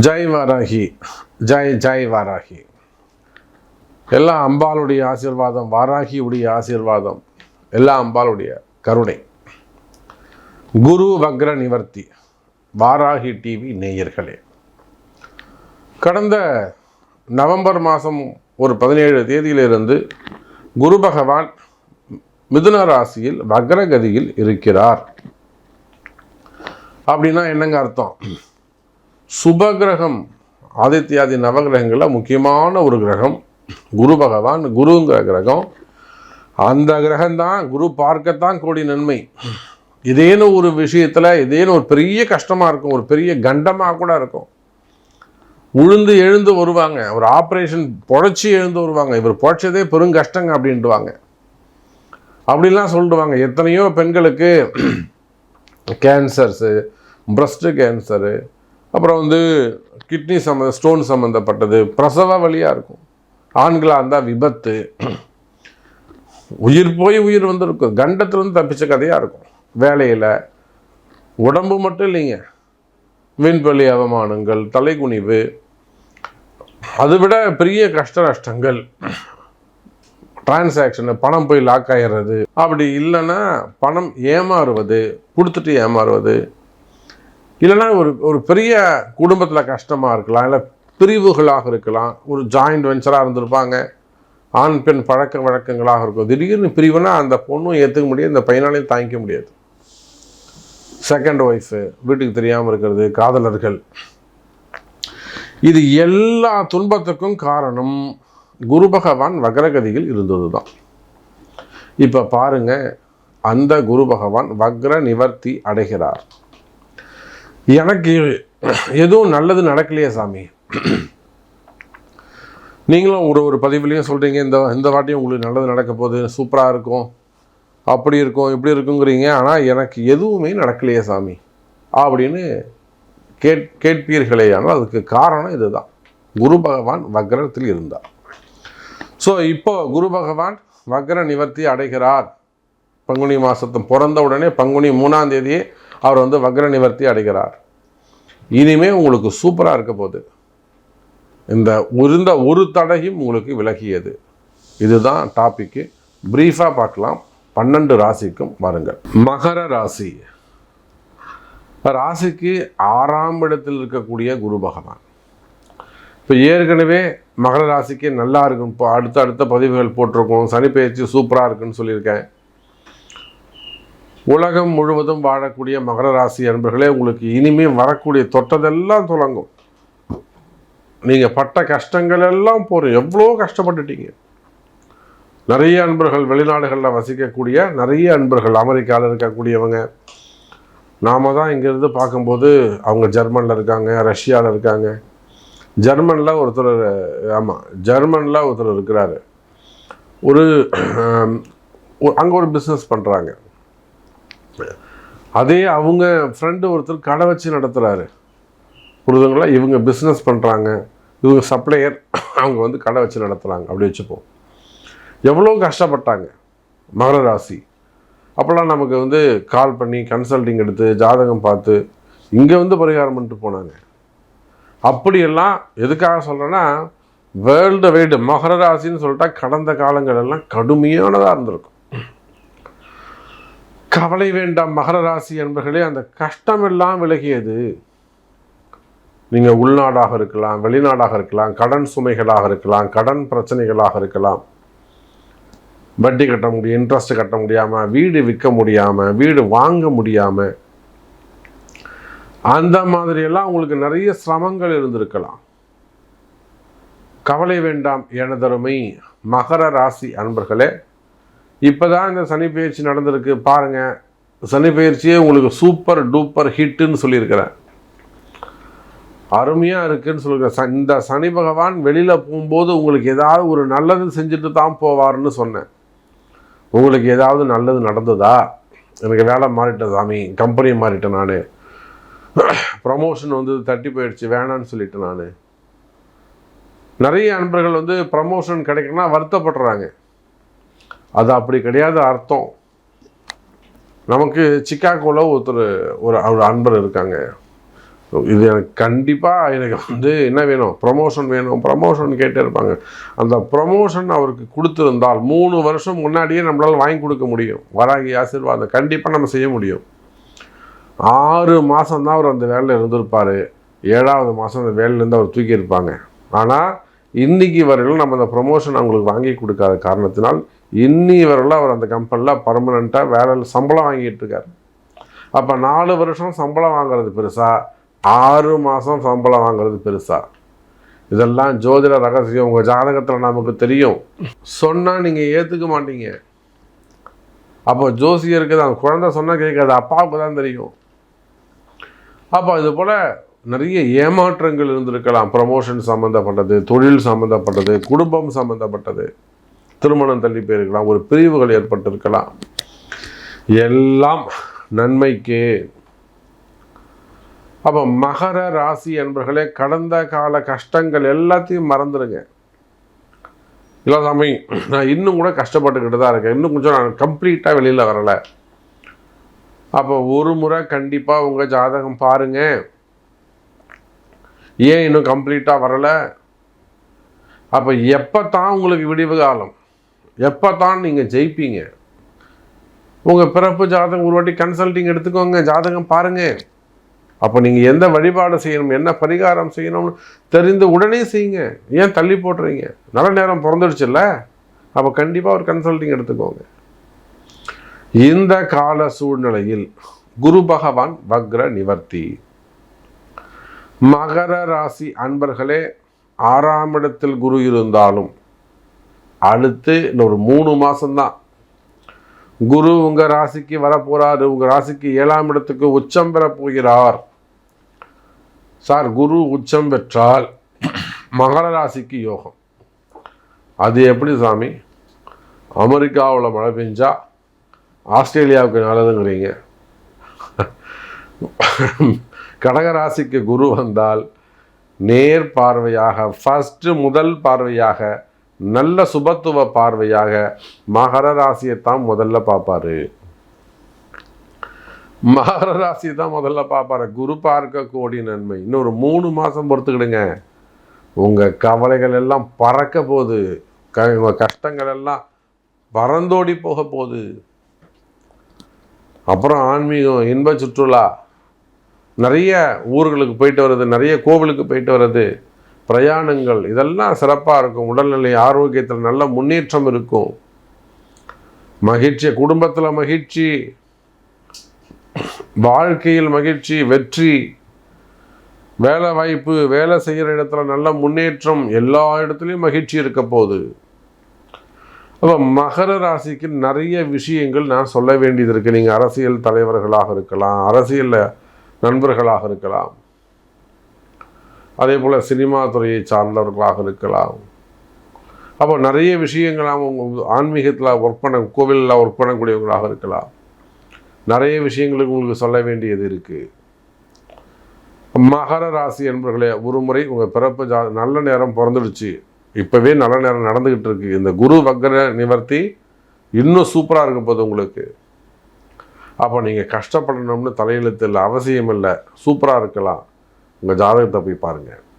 ஜெய் வாராகி, ஜெய் ஜெய் வாராகி. எல்லாம் அம்பாளுடைய ஆசீர்வாதம், வாராகியுடைய ஆசீர்வாதம், எல்லாம் அம்பாளுடைய கருணை. குரு வக்ர நிவர்த்தி வாராகி டிவி நேயர்களே, கடந்த நவம்பர் மாதம் ஒரு 17 தேதியிலிருந்து குரு பகவான் மிதுன ராசியில் வக்ரகதியில் இருக்கிறார். அப்படின்னா என்னங்க அர்த்தம்? சுபகிரகம், ஆதித்யாதி நவகிரகங்களில் முக்கியமான ஒரு கிரகம் குரு பகவான். குருங்கிற கிரகம், அந்த கிரகம்தான் குரு பார்க்கத்தான் கோடி நன்மை. இதேன்னு ஒரு விஷயத்தில் இதேன்னு ஒரு பெரிய கஷ்டமாக இருக்கும், ஒரு பெரிய கண்டமாக கூட இருக்கும். உழுந்து எழுந்து வருவாங்க, ஒரு ஆப்ரேஷன் பொழைச்சி எழுந்து வருவாங்க, இவர் பொழைச்சதே பெரும் கஷ்டங்க அப்படின்ட்டுவாங்க. அப்படின்லாம் சொல்லிடுவாங்க. எத்தனையோ பெண்களுக்கு கேன்சர்ஸு, பிரஸ்ட்டு கேன்சரு, அப்புறம் கிட்னி ஸ்டோன் சம்மந்தப்பட்டது, பிரசவ வழியாக இருக்கும். ஆண்களாக இருந்தால் விபத்து, உயிர் போய் உயிர் இருக்கும். கண்டத்துலேருந்து தப்பிச்ச கதையாக இருக்கும். வேலையில் உடம்பு மட்டும் இல்லைங்க, விண்வெளி அவமானங்கள், தலைகுனிவு, அதை விட பெரிய கஷ்ட நஷ்டங்கள், டிரான்சாக்ஷனு, பணம் போய் லாக் ஆகிடுறது, அப்படி இல்லைன்னா பணம் ஏமாறுவது, கொடுத்துட்டு ஏமாறுவது, இல்லைன்னா ஒரு பெரிய குடும்பத்தில் கஷ்டமாக இருக்கலாம், இல்லை பிரிவுகளாக இருக்கலாம், ஒரு ஜாயிண்ட் வெஞ்சராக இருந்திருப்பாங்க, ஆண் பெண் பழக்க வழக்கங்களாக இருக்கும். திடீர்னு பிரிவுனா அந்த பொண்ணும் ஏற்றுக்க முடியாது, இந்த பையனாலையும் தாங்கிக்க முடியாது. செகண்ட் ஒய்ஃபு, வீட்டுக்கு தெரியாமல் இருக்கிறது, காதலர்கள், இது எல்லா துன்பத்துக்கும் காரணம் குரு பகவான் வக்ரகதியில் இருந்தது தான். இப்போ பாருங்க, அந்த குரு பகவான் வக்ர நிவர்த்தி அடைகிறார். எனக்கு எதுவும் நல்லது நடக்கலையே சாமி. நீங்களும் ஒரு பதிவுலையும் சொல்கிறீங்க, இந்த வாட்டியும் உங்களுக்கு நல்லது நடக்க போகுது, சூப்பராக இருக்கும், அப்படி இருக்கும், இப்படி இருக்குங்கிறீங்க. ஆனால் எனக்கு எதுவுமே நடக்கலையே சாமி அப்படின்னு கேட்பீர்களேயானால் அதுக்கு காரணம் இதுதான், குரு பகவான் வக்ரத்தில் இருந்தார். ஸோ இப்போ குரு பகவான் வக்ர நிவர்த்தி அடைகிறார். பங்குனி மாதத்து பிறந்த உடனே பங்குனி 3ஆம் தேதியே அவர் வக்ர நிவர்த்தி அடைகிறார். இனிமே உங்களுக்கு சூப்பராக இருக்க போகுது. இந்த ஒரு தடையும் உங்களுக்கு விலகியது. இதுதான் டாபிக்கு. பிரீஃபாக பார்க்கலாம். 12 ராசிக்கும் வாருங்கள். மகர ராசி, ராசிக்கு 6ஆம் இடத்தில் இருக்கக்கூடிய குரு பகவான். இப்போ ஏற்கனவே மகர ராசிக்கு நல்லா இருக்கும். இப்போ அடுத்த பதிவுகள் போட்டிருக்கோம். சனி பயிற்சி சூப்பராக இருக்குன்னு சொல்லியிருக்கேன். உலகம் முழுவதும் வாழக்கூடிய மகர ராசி அன்பர்களே, உங்களுக்கு இனிமேல் வரக்கூடிய தொட்டதெல்லாம் தொடங்கும். நீங்கள் பட்ட கஷ்டங்கள் எல்லாம் போகிறோம். எவ்வளோ கஷ்டப்பட்டுட்டீங்க. நிறைய அன்பர்கள் வெளிநாடுகளில் வசிக்கக்கூடிய நிறைய அன்பர்கள், அமெரிக்காவில் இருக்கக்கூடியவங்க, நாம தான் இங்கேருந்து பார்க்கும்போது அவங்க ஜெர்மனில் இருக்காங்க, ரஷ்யாவில் இருக்காங்க. ஜெர்மனில் ஒருத்தர் இருக்கிறாரு. அங்கே ஒரு பிஸ்னஸ் பண்ணுறாங்க. அதே அவங்க ஃப்ரெண்டு ஒருத்தர் கடை வச்சு நடத்துகிறாரு. புரிதுங்களா? இவங்க பிஸ்னஸ் பண்ணுறாங்க, இவங்க சப்ளையர், அவங்க கடை வச்சு நடத்துகிறாங்க. அப்படி வச்சுப்போம். எவ்வளோ கஷ்டப்பட்டாங்க மகர ராசி. அப்போல்லாம் நமக்கு கால் பண்ணி கன்சல்டிங் எடுத்து ஜாதகம் பார்த்து இங்கே பரிகாரம் பண்ணிட்டு போனாங்க. அப்படியெல்லாம் எதுக்காக சொல்கிறேன்னா, வேர்ல்டு வைடு மகர ராசின்னு சொல்லிட்டா கடந்த காலங்கள் எல்லாம் கடுமையானதாக இருந்திருக்கும். கவலை வேண்டாம் மகர ராசி என்பர்களே, அந்த கஷ்டமெல்லாம் விலகியது. நீங்கள் உள்நாடாக இருக்கலாம், வெளிநாடாக இருக்கலாம், கடன் சுமைகளாக இருக்கலாம், கடன் பிரச்சனைகளாக இருக்கலாம், வட்டி கட்ட முடியும், இன்ட்ரெஸ்ட் கட்ட முடியாமல், வீடு விற்க முடியாமல், வீடு வாங்க முடியாமல், அந்த மாதிரியெல்லாம் உங்களுக்கு நிறைய சிரமங்கள் இருந்திருக்கலாம். கவலை வேண்டாம் எனதருமை மகர ராசி அன்பர்களே. இப்போ தான் இந்த சனி பயிற்சி நடந்திருக்கு பாருங்கள். சனி பயிற்சியே உங்களுக்கு சூப்பர் டூப்பர் ஹிட்டுன்னு சொல்லியிருக்கிறேன். அருமையாக இருக்குதுன்னு சொல்லியிருக்கேன். இந்த சனி பகவான் வெளியில் போகும்போது உங்களுக்கு ஏதாவது ஒரு நல்லது செஞ்சுட்டு தான் போவார்னு சொன்னேன். உங்களுக்கு ஏதாவது நல்லது நடந்ததா? எனக்கு வேலை மாறிட்டேன் சாமி, கம்பெனி மாறிட்டேன், நான் ப்ரமோஷன் தட்டி போயிடுச்சு, வேணான்னு சொல்லிட்டேன். நான் நிறைய அன்பர்கள் ப்ரமோஷன் கிடைக்கணும்னா வருத்தப்படுறாங்க. அது அப்படி கிடையாது அர்த்தம். நமக்கு சிக்காகோவில் ஒரு அன்பர் இருக்காங்க. இது எனக்கு கண்டிப்பாக எனக்கு என்ன வேணும், ப்ரமோஷன் வேணும், ப்ரமோஷன் கேட்டே இருப்பாங்க. அந்த ப்ரமோஷன் அவருக்கு கொடுத்துருந்தால் 3 வருஷம் முன்னாடியே நம்மளால் வாங்கி கொடுக்க முடியும். வராகி ஆசீர்வாதம் கண்டிப்பாக நம்ம செய்ய முடியும். 6 மாதம் தான் அவர் அந்த வேலையில் இருந்திருப்பார். 7வது மாதம் அந்த வேலையிலேருந்து அவர் தூக்கியிருப்பாங்க. ஆனால் இன்றைக்கி வரையிலும் நம்ம அந்த ப்ரமோஷன் அவங்களுக்கு வாங்கி கொடுக்காத காரணத்தினால் இன்னி வரையிலும் அவர் அந்த கம்பெனியில் பர்மனெண்ட்டாக வேலையில் சம்பளம் வாங்கிட்டு இருக்கார். அப்போ 4 வருஷம் சம்பளம் வாங்குறது பெருசா, 6 மாதம் சம்பளம் வாங்குறது பெருசா? இதெல்லாம் ஜோதிட ரகசியம். உங்கள் ஜாதகத்தில் நமக்கு தெரியும். சொன்னால் நீங்கள் ஏற்றுக்க மாட்டீங்க. அப்போ ஜோசியருக்கு தான் குழந்தை சொன்னால் கேட்காது, அப்பாவுக்கு தான் தெரியும். அப்போ இது போல் நிறைய ஏமாற்றங்கள் இருந்திருக்கலாம். ப்ரமோஷன் சம்மந்தப்பட்டது, தொழில் சம்மந்தப்பட்டது, குடும்பம் சம்மந்தப்பட்டது, திருமணம் தள்ளி போயிருக்கலாம், ஒரு பிரிவுகள் ஏற்பட்டிருக்கலாம். எல்லாம் நன்மைக்கு. அப்போ மகர ராசி என்பர்களே, கடந்த கால கஷ்டங்கள் எல்லாத்தையும் மறந்துடுங்க. இல்லை சாமி, நான் இன்னும் கூட கஷ்டப்பட்டுக்கிட்டு தான் இருக்கேன், இன்னும் கொஞ்சம் நான் கம்ப்ளீட்டாக வெளியில் வரலை. அப்போ ஒரு முறை கண்டிப்பாக உங்கள் ஜாதகம் பாருங்கள். ஏன் இன்னும் கம்ப்ளீட்டாக வரலை? அப்போ எப்போ தான் உங்களுக்கு விடிவு காலம், எப்போ தான் நீங்கள் ஜெயிப்பீங்க? உங்கள் பிறப்பு ஜாதகம் ஒரு வாட்டி கன்சல்டிங் எடுத்துக்கோங்க, ஜாதகம் பாருங்கள். அப்போ நீங்கள் எந்த வழிபாடு செய்யணும், என்ன பரிகாரம் செய்யணும்னு தெரிந்து உடனே செய்யுங்க. ஏன் தள்ளி போடுறீங்க? நல்ல நேரம் பிறந்துடுச்சுல்ல, அப்போ கண்டிப்பாக ஒரு கன்சல்டிங் எடுத்துக்கோங்க. இந்த கால சூழ்நிலையில் குரு பகவான் வக்ர நிவர்த்தி. மகர ராசி அன்பர்களே, 6ஆம் இடத்தில் குரு இருந்தாலும் அடுத்து இன்னொரு 3 மாதம்தான் குரு உங்கள் ராசிக்கு வரப்போகிறாரு. உங்கள் ராசிக்கு 7ஆம் இடத்துக்கு உச்சம் பெற போகிறார். சார், குரு உச்சம் பெற்றால் மகர ராசிக்கு யோகம். அது எப்படி சாமி? அமெரிக்காவில் மழை பெஞ்சா ஆஸ்திரேலியாவுக்கு நல்லதுங்கிறீங்க. கடகராசிக்கு குரு வந்தால் நேர் பார்வையாக, முதல் பார்வையாக, நல்ல சுபத்துவ பார்வையாக மகர ராசியைத்தான் முதல்ல பார்ப்பாரு. மகர ராசியை தான் முதல்ல பார்ப்பாரு. குரு பார்க்க கோடி நன்மை. இன்னொரு 3 மாதம் பொறுத்துக்கிடுங்க. உங்கள் கவலைகள் எல்லாம் பறக்க போகுது, உங்கள் கஷ்டங்கள் எல்லாம் பறந்தோடி போக போகுது. அப்புறம் ஆன்மீகம், இன்ப சுற்றுலா, நிறைய ஊர்களுக்கு போயிட்டு வர்றது, நிறைய கோவிலுக்கு போயிட்டு வர்றது, பிரயாணங்கள், இதெல்லாம் சிறப்பாக இருக்கும். உடல்நிலை ஆரோக்கியத்தில் நல்ல முன்னேற்றம் இருக்கும். மகிழ்ச்சி, குடும்பத்தில் மகிழ்ச்சி, வாழ்க்கையில் மகிழ்ச்சி, வெற்றி, வேலை வாய்ப்பு, வேலை செய்கிற இடத்துல நல்ல முன்னேற்றம், எல்லா இடத்துலையும் மகிழ்ச்சி இருக்க போகுது. அப்போ மகர ராசிக்கு நிறைய விஷயங்கள் நான் சொல்ல வேண்டியது இருக்குது. நீங்கள் அரசியல் தலைவர்களாக இருக்கலாம், அரசியலில் நண்பர்களாக இருக்கலாம், அதே போல் சினிமா துறையை சார்ந்தவர்களாக இருக்கலாம். அப்போ நிறைய விஷயங்கள் அவங்க ஆன்மீகத்தில் ஒர்க் பண்ண, கோவிலில் ஒர்க் பண்ணக்கூடியவங்களாக இருக்கலாம். நிறைய விஷயங்களுக்கு உங்களுக்கு சொல்ல வேண்டியது இருக்குது. மகர ராசி என்பவர்களே, ஒரு முறை உங்கள் பிறப்பு நல்ல நேரம் பிறந்துடுச்சு, இப்போவே நல்ல நேரம் நடந்துக்கிட்டு இருக்கு. இந்த குரு வக்ர நிவர்த்தி இன்னும் சூப்பராக இருக்க போகுது உங்களுக்கு. அப்போ நீங்கள் கஷ்டப்படணும்னு தலையெழுத்து இல்லை, அவசியம் இல்லை, சூப்பராக இருக்கலாம். உங்கள் ஜாதகத்தை போய் பாருங்கள்.